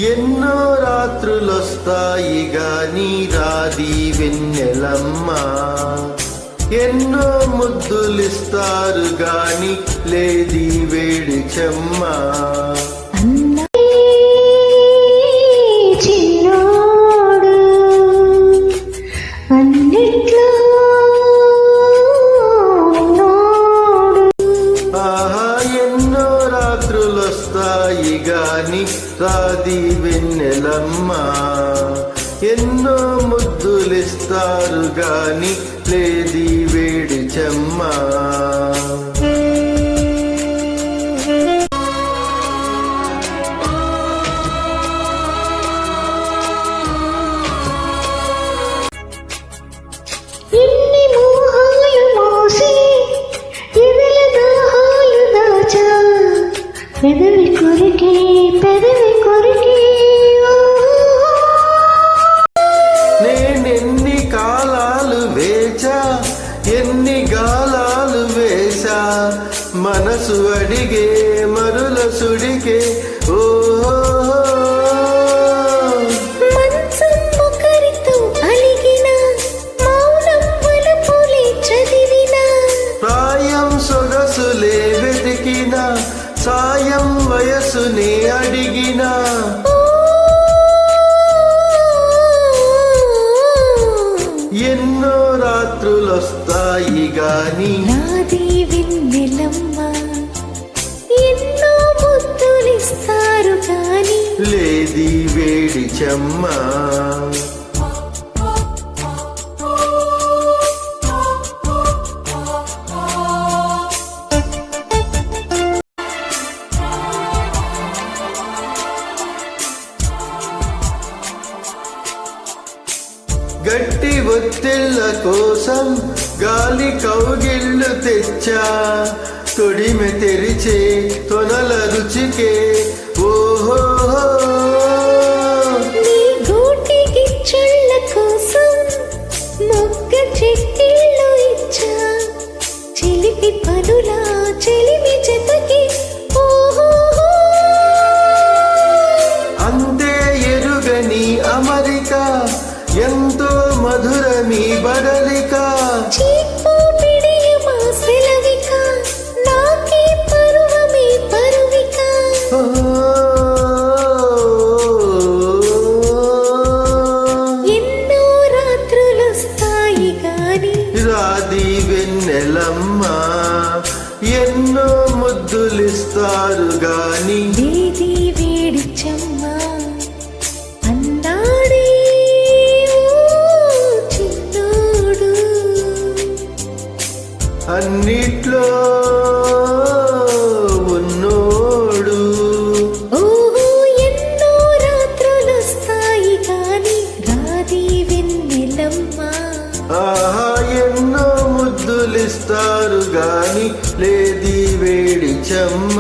ఎన్నో రాత్రులొస్తాయి గాని రాది వెన్నెలమ్మ, ఎన్నో ముద్దులిస్తారు గాని లేది వేడి చెమ్మ. రాత్రులొస్తాయి గాని రాది వెన్నెలమ్మ, ఎన్నో ముద్దులిస్తారు గాని లేది వేడి చెమ్మ. పెదవి కొరికి నేనెన్ని కాలాలు వేచా, ఎన్ని గాలాలు వేశా, మనసు అడిగే మరుల సుడికే ఓహో. ప్రాయం సొగసులే వెతికిన, సాయం వయసునే అడిగిన, ఎన్నో రాత్రులొస్తాయి గాని నాది వెన్నెలమ్మ, ఎన్నో ముద్దులిస్తారు గాని లేది వేడి చెమ్మ. గట్టి ఒత్తిళ్ళ కోసం గాలి కౌగిళ్ళు తెచ్చా, తొడిమె తెరిచే తొనల రుచికే ఓహో. గూటికి చెళ్ళ కోసం మొగ్గ చెట్టిళ్ళు ఇచ్చా, చిలిపి పనులా చెలిమి చెతకి ఓహో. అంతే ఎరుగని అమరిక, ఎంతో మధురమీ బడలిక, చీపు పిడియమా సెలవిక, నాకే పరువమే పరువిక. ఎన్నో రాత్రులొస్తాయి గాని రాది వెన్నెలమ్మ, ఎన్నో ముద్దులిస్తారు గాని లేది వేడి చెమ్మ. అన్నిట్లో ఉన్నోడు ఓహో. ఎన్నో రాత్రులొస్తాయి గాని రాది వెన్నెలమ్మ, ఆహా, ఎన్నో ముద్దులిస్తారు గాని లేది వేడి చెమ్మ.